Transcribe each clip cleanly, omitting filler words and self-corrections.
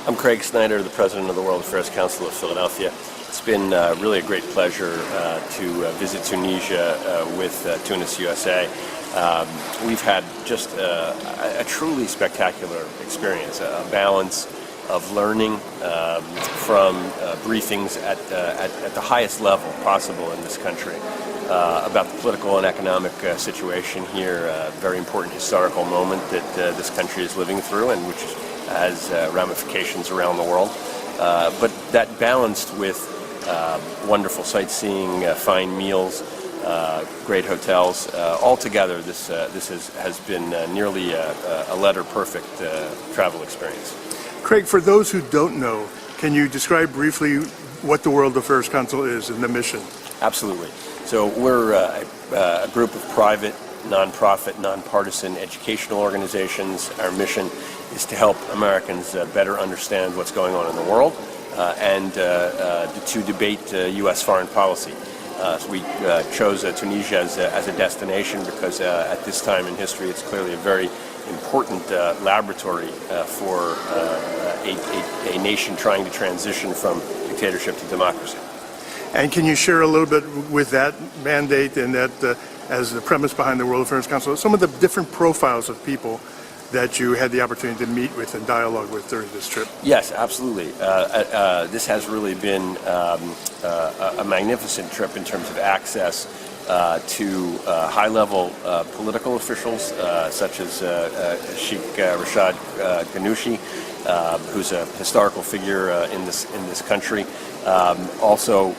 I'm Craig Snyder, the President of the World Affairs Council of Philadelphia. It's been really a great pleasure to visit Tunisia with Tunis USA. We've had just a truly spectacular experience, a balance of learning from briefings at the highest level possible in this country about the political and economic situation here, a very important historical moment that this country is living through and which has ramifications around the world. But that balanced with wonderful sightseeing, fine meals, great hotels. Altogether, this has been nearly a letter-perfect travel experience. Craig, for those who don't know, can you describe briefly what the World Affairs Council is and the mission? Absolutely. So we're a group of private, nonprofit, nonpartisan educational organizations. Our mission is to help Americans better understand what's going on in the world and to debate U.S. foreign policy. So we chose Tunisia as a destination because at this time in history it's clearly a very important laboratory for a nation trying to transition from dictatorship to democracy. And can you share a little bit with that mandate and that as the premise behind the World Affairs Council, some of the different profiles of people that you had the opportunity to meet with and dialogue with during this trip? Yes, absolutely. This has really been a magnificent trip in terms of access to high-level political officials such as Sheikh Rashad Ghannouchi, who's a historical figure in this country. Also,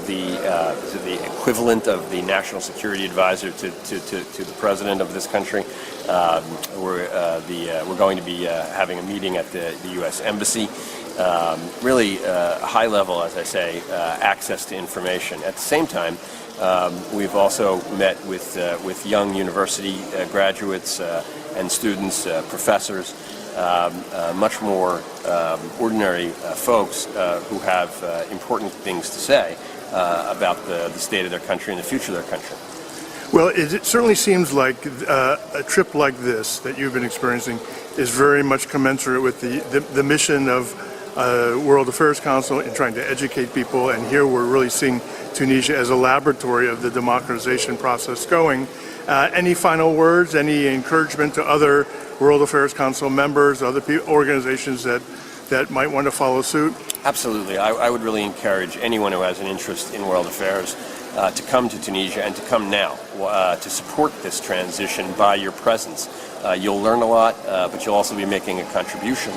the equivalent of the national security advisor to the president of this country. We're going to be having a meeting at the U.S. Embassy. Really high level, as I say, access to information. At the same time, we've also met with young university graduates and students, professors, much more ordinary folks who have important things to say about the state of their country and the future of their country. Well, it certainly seems like a trip like this that you've been experiencing is very much commensurate with the mission of World Affairs Council in trying to educate people, and here we're really seeing Tunisia as a laboratory of the democratization process going. Any final words, any encouragement to other World Affairs Council members, other organizations that might want to follow suit? Absolutely. I would really encourage anyone who has an interest in world affairs to come to Tunisia and to come now to support this transition by your presence. You'll learn a lot, but you'll also be making a contribution